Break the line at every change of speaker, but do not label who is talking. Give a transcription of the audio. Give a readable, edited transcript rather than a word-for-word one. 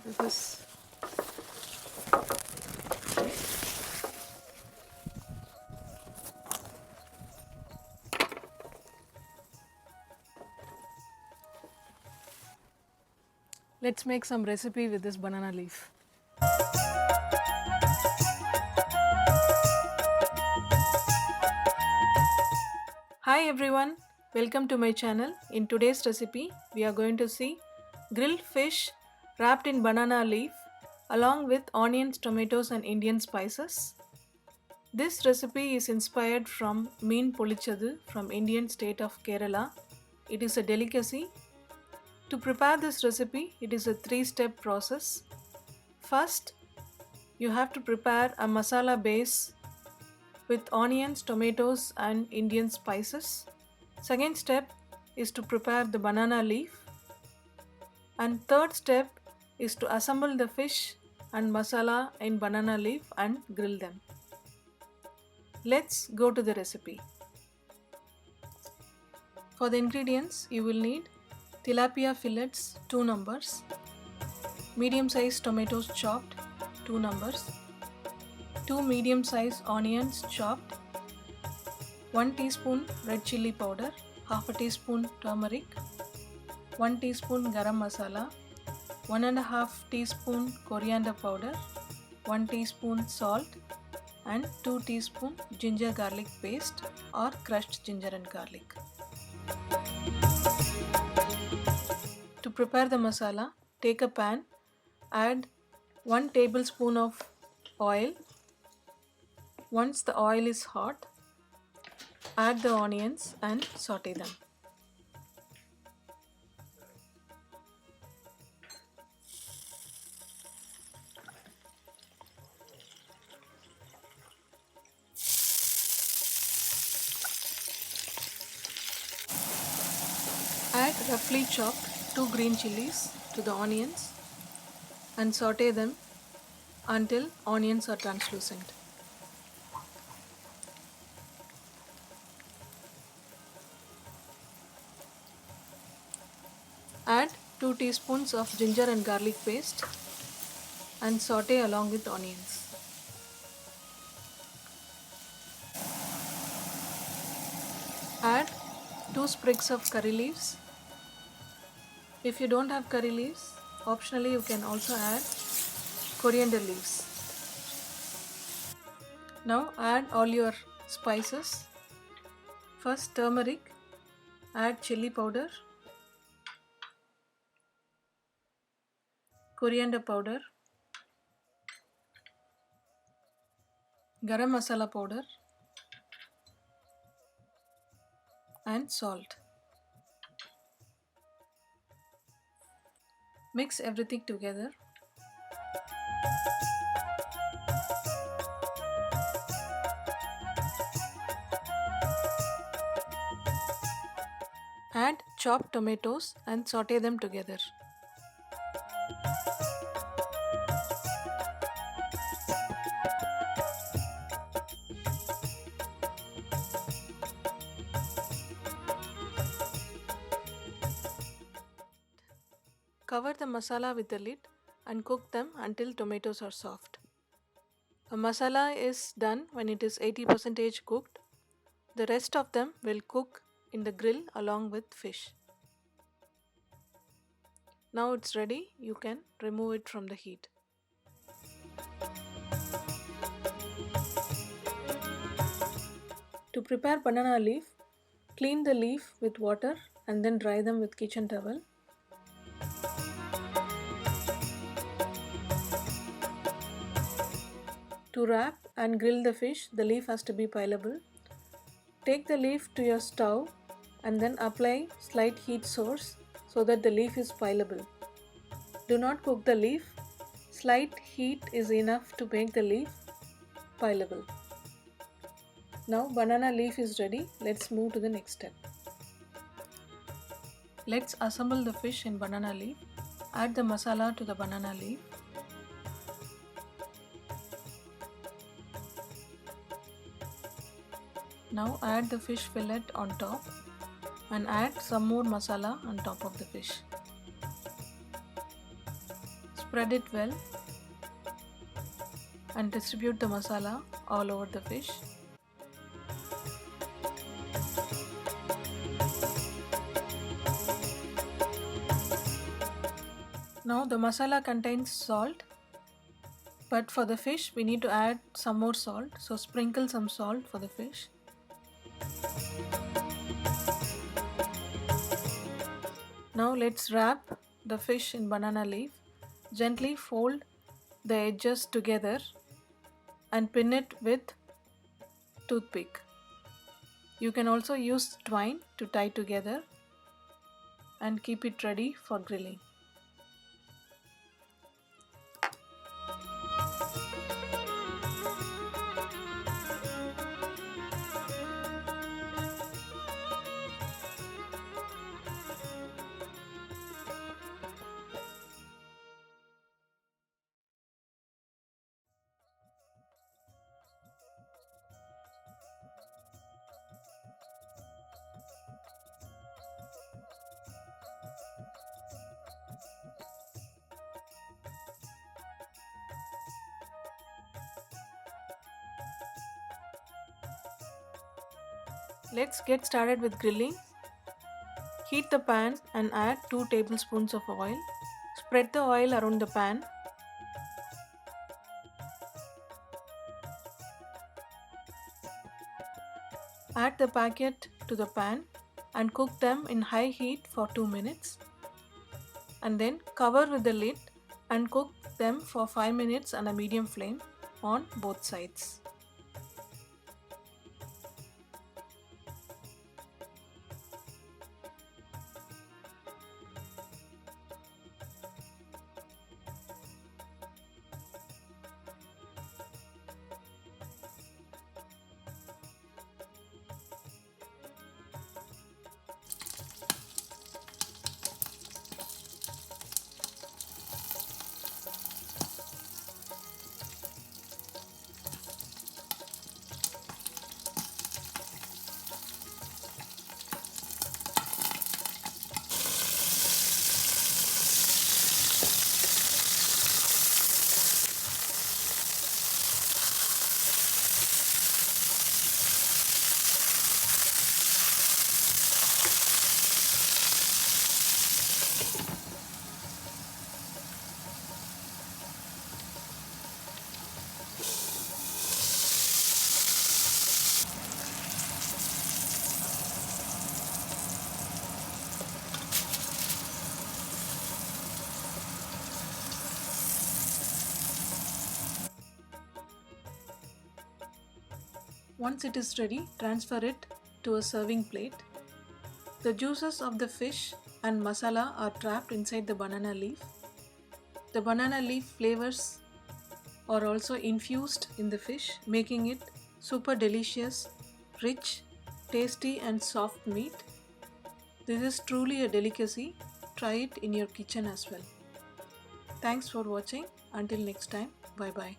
This is let's make some recipe with this banana leaf. Hi everyone, welcome to my channel. In today's recipe, we are going to see grilled fish wrapped in banana leaf along with onions, tomatoes and Indian spices. This recipe is inspired from Meen Polichadu from Indian state of Kerala. It is a delicacy. To prepare this recipe, it is a 3-step process. First, you have to prepare a masala base with onions, tomatoes and Indian spices. Second step is to prepare the banana leaf. And third step is to assemble the fish and masala in banana leaf and grill them. Let's go to the recipe. For the ingredients, you will need tilapia fillets 2 numbers, medium sized tomatoes chopped 2 numbers, 2 medium sized onions chopped, 1 teaspoon red chilli powder, half a teaspoon turmeric, 1 teaspoon garam masala, 1.5 teaspoon coriander powder, 1 teaspoon salt and 2 teaspoon ginger garlic paste or crushed ginger and garlic. To prepare the masala, take a pan, add 1 tablespoon of oil. Once the oil is hot, add the onions and saute them. Add roughly chopped 2 green chilies to the onions and saute them until onions are translucent. Add 2 teaspoons of ginger and garlic paste and saute along with onions. Add 2 sprigs of curry leaves. If you don't have curry leaves, optionally you can also add coriander leaves. Now add all your spices. First turmeric, add chili powder, coriander powder, garam masala powder and salt. Mix everything together. Add chopped tomatoes and saute them together. Cover the masala with the lid and cook them until tomatoes are soft. A masala is done when it is 80% cooked. The rest of them will cook in the grill along with fish. Now it's ready, you can remove it from the heat. To prepare banana leaf, clean the leaf with water and then dry them with kitchen towel. To wrap and grill the fish, the leaf has to be peelable. Take the leaf to your stove and then apply slight heat source so that the leaf is peelable. Do not cook the leaf. Slight heat is enough to make the leaf peelable. Now banana leaf is ready. Let's move to the next step. Let's assemble the fish in banana leaf. Add the masala to the banana leaf. Now add the fish fillet on top and add some more masala on top of the fish. Spread it well and distribute the masala all over the fish. Now the masala contains salt, but for the fish we need to add some more salt, so sprinkle some salt for the fish. Now let's wrap the fish in banana leaf. Gently fold the edges together and pin it with toothpick. You can also use twine to tie together and keep it ready for grilling. Let's get started with grilling. Heat the pan and add 2 tablespoons of oil. Spread the oil around the pan. Add the packet to the pan and cook them in high heat for 2 minutes. And then cover with the lid and cook them for 5 minutes on a medium flame on both sides. Once it is ready, transfer it to a serving plate. The juices of the fish and masala are trapped inside the banana leaf. The banana leaf flavors are also infused in the fish, making it super delicious, rich, tasty and soft meat. This is truly a delicacy. Try it in your kitchen as well. Thanks for watching. Until next time, bye bye.